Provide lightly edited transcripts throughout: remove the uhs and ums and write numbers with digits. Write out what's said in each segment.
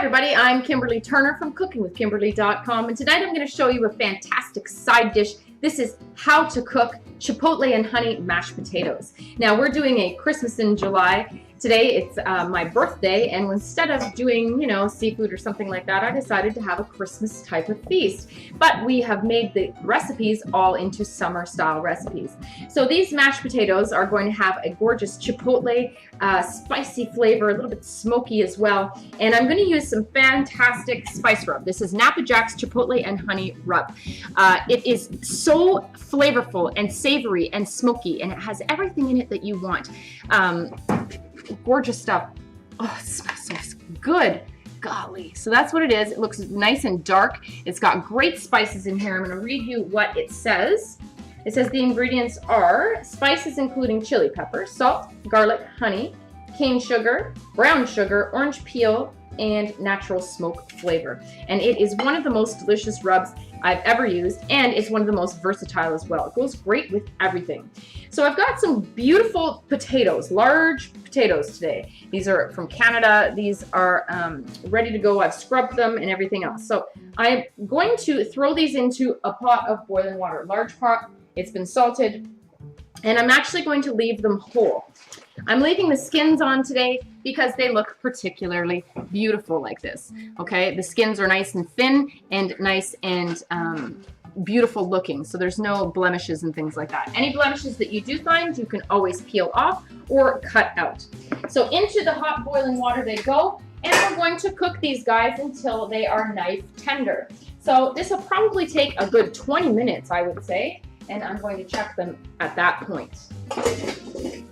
everybody, I'm Kimberly Turner from cookingwithkimberly.com, and tonight I'm going to show you a fantastic side dish. This is how to cook Chipotle and honey mashed potatoes. Now we're doing a Christmas in July. Today it's my birthday, and instead of doing, seafood or something like that, I decided to have a Christmas type of feast. But we have made the recipes all into summer style recipes. So these mashed potatoes are going to have a gorgeous Chipotle spicy flavor, a little bit smoky as well. And I'm going to use some fantastic spice rub. This is Napa Jack's Chipotle and Honey Rub. It is so flavorful and savory and smoky, and it has everything in it that you want. Gorgeous stuff. Oh, it smells so good. Golly. So that's what it is. It looks nice and dark. It's got great spices in here. I'm going to read you what it says. It says the ingredients are spices including chili pepper, salt, garlic, honey, cane sugar, brown sugar, orange peel, and natural smoke flavor. And it is one of the most delicious rubs I've ever used, and it's one of the most versatile as well. It goes great with everything. So I've got some beautiful potatoes, large potatoes today. These are from Canada. These are ready to go. I've scrubbed them and everything else. So I'm going to throw these into a pot of boiling water, large pot. It's been salted, and I'm actually going to leave them whole. I'm leaving the skins on today because they look particularly beautiful like this. Okay, the skins are nice and thin and nice and beautiful looking, so there's no blemishes and things like that. Any blemishes that you do find, you can always peel off or cut out. So into the hot boiling water they go, and we're going to cook these guys until they are knife tender. So this will probably take a good 20 minutes, I would say, and I'm going to check them at that point.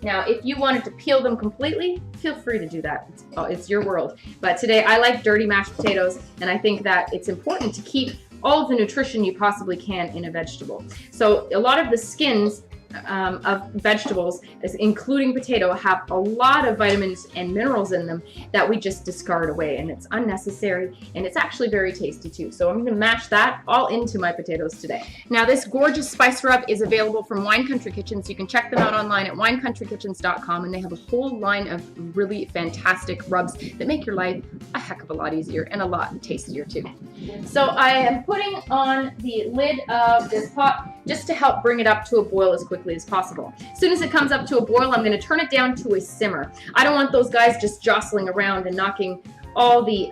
Now, if you wanted to peel them completely, feel free to do that. It's your world. But today I like dirty mashed potatoes, and I think that it's important to keep all of the nutrition you possibly can in a vegetable. So a lot of the skins of vegetables, including potato, have a lot of vitamins and minerals in them that we just discard away, and it's unnecessary, and it's actually very tasty too. So I'm going to mash that all into my potatoes today. Now this gorgeous spice rub is available from Wine Country Kitchen, so you can check them out online at winecountrykitchens.com, and they have a whole line of really fantastic rubs that make your life a heck of a lot easier and a lot tastier too. So I am putting on the lid of this pot just to help bring it up to a boil as quickly as possible. As soon as it comes up to a boil, I'm going to turn it down to a simmer. I don't want those guys just jostling around and knocking all the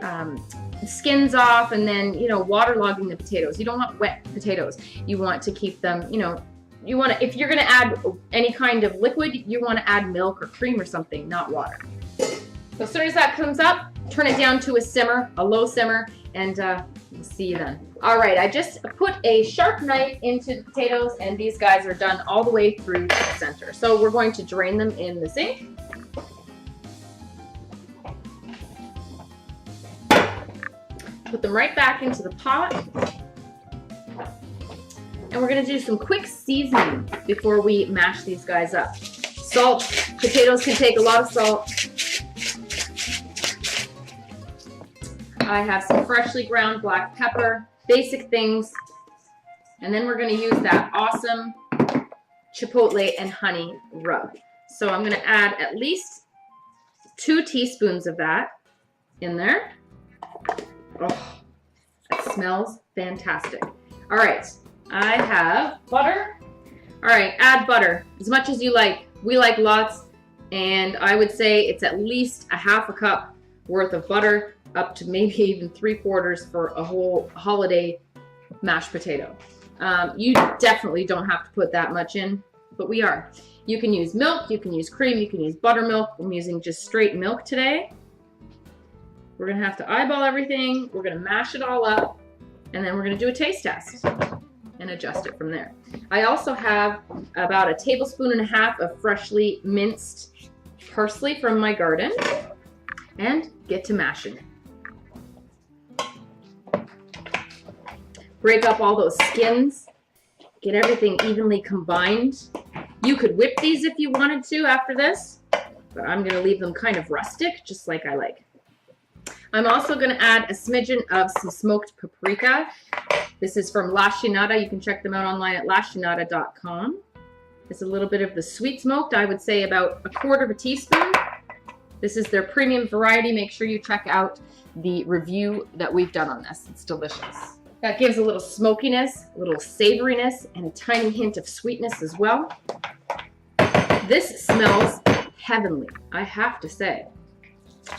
skins off and then, waterlogging the potatoes. You don't want wet potatoes. You want to keep them, you want to, if you're going to add any kind of liquid, you want to add milk or cream or something, not water. So as soon as that comes up, turn it down to a simmer, a low simmer, and we'll see you then. All right, I just put a sharp knife into the potatoes, and these guys are done all the way through to the center. So we're going to drain them in the sink. Put them right back into the pot. And we're going to do some quick seasoning before we mash these guys up. Salt. Potatoes can take a lot of salt. I have some freshly ground black pepper, basic things, and then we're going to use that awesome Chipotle and honey rub. So I'm going to add at least 2 teaspoons of that in there. Oh, that smells fantastic. All right, I have butter. All right, add butter as much as you like. We like lots, and I would say it's at least a half a cup worth of butter, up to maybe even 3/4 for a whole holiday mashed potato. You definitely don't have to put that much in, but we are. You can use milk, you can use cream, you can use buttermilk. I'm using just straight milk today. We're going to have to eyeball everything. We're going to mash it all up, and then we're going to do a taste test and adjust it from there. I also have about 1.5 tablespoons of freshly minced parsley from my garden, and get to mashing it. Break up all those skins, get everything evenly combined. You could whip these if you wanted to after this, but I'm going to leave them kind of rustic, just like I like. I'm also going to add a smidgen of some smoked paprika. This is from La Chinata. You can check them out online at lachinata.com. It's a little bit of the sweet smoked, I would say about 1/4 teaspoon. This is their premium variety. Make sure you check out the review that we've done on this. It's delicious. That gives a little smokiness, a little savoriness, and a tiny hint of sweetness as well. This smells heavenly, I have to say.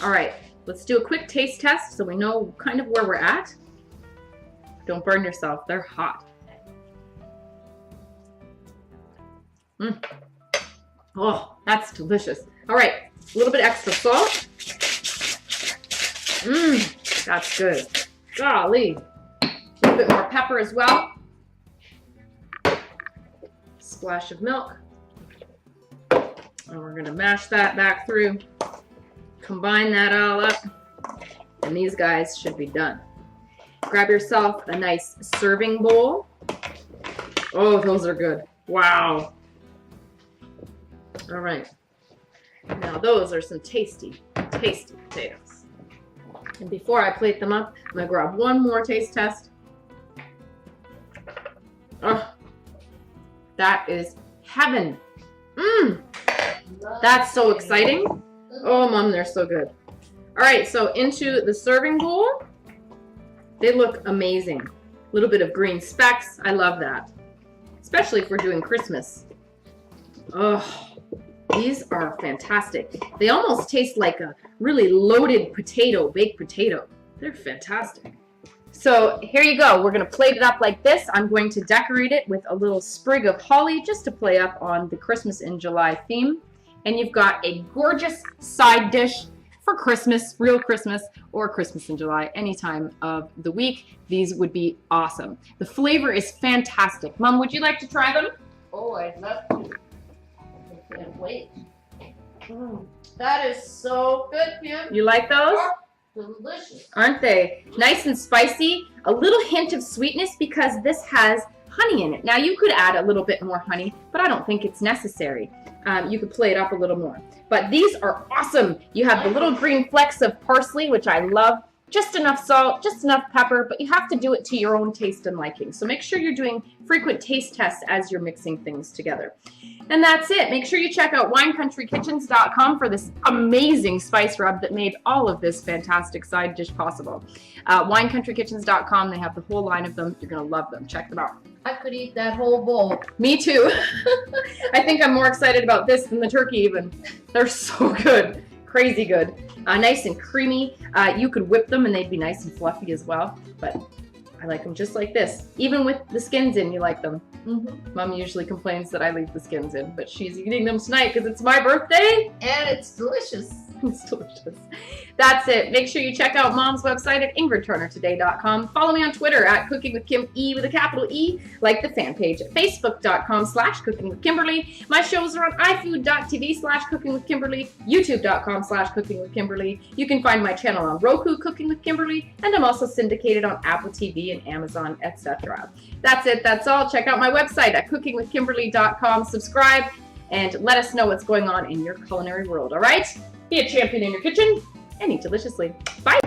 All right, let's do a quick taste test so we know kind of where we're at. Don't burn yourself, they're hot. Oh, that's delicious. All right, a little bit extra salt. That's good. Golly. A little bit more pepper as well. Splash of milk. And we're gonna mash that back through. Combine that all up. And these guys should be done. Grab yourself a nice serving bowl. Oh, those are good. Wow. All right. Now those are some tasty, tasty potatoes. And before I plate them up, I'm gonna grab one more taste test. Oh, that is heaven. That's so exciting. Oh, Mom, they're so good. All right, so into the serving bowl. They look amazing. A little bit of green specks. I love that, especially if we're doing Christmas. Oh, these are fantastic. They almost taste like a really loaded potato, baked potato. They're fantastic. So here you go. We're going to plate it up like this. I'm going to decorate it with a little sprig of holly just to play up on the Christmas in July theme. And you've got a gorgeous side dish for Christmas, real Christmas, or Christmas in July, any time of the week. These would be awesome. The flavor is fantastic. Mom, would you like to try them? Oh, I'd love to. I can't wait. That is so good, Kim. You like those? Oh, delicious. Aren't they? Nice and spicy. A little hint of sweetness because this has honey in it. Now you could add a little bit more honey, but I don't think it's necessary. You could play it up a little more. But these are awesome. You have the little green flecks of parsley, which I love. Just enough salt, just enough pepper, but you have to do it to your own taste and liking. So make sure you're doing frequent taste tests as you're mixing things together. And that's it. Make sure you check out winecountrykitchens.com for this amazing spice rub that made all of this fantastic side dish possible. Winecountrykitchens.com, they have the whole line of them. You're going to love them. Check them out. I could eat that whole bowl. Me too. I think I'm more excited about this than the turkey even. They're so good. Crazy good. Nice and creamy. You could whip them and they'd be nice and fluffy as well. But I like them just like this. Even with the skins in, you like them. Mom usually complains that I leave the skins in, but she's eating them tonight because it's my birthday. And it's delicious. It's delicious. That's it. Make sure you check out Mom's website at ingridturnertoday.com. Follow me on Twitter at Cooking with Kim E with a capital E. Like the fan page at facebook.com/cookingwithkimberly. My shows are on ifood.tv/cookingwithkimberly, youtube.com/cookingwithkimberly. You can find my channel on Roku, Cooking with Kimberly, and I'm also syndicated on Apple TV and Amazon, etc. That's it. That's all. Check out my website at cookingwithkimberly.com. Subscribe and let us know what's going on in your culinary world. All right? Be a champion in your kitchen and eat deliciously. Bye.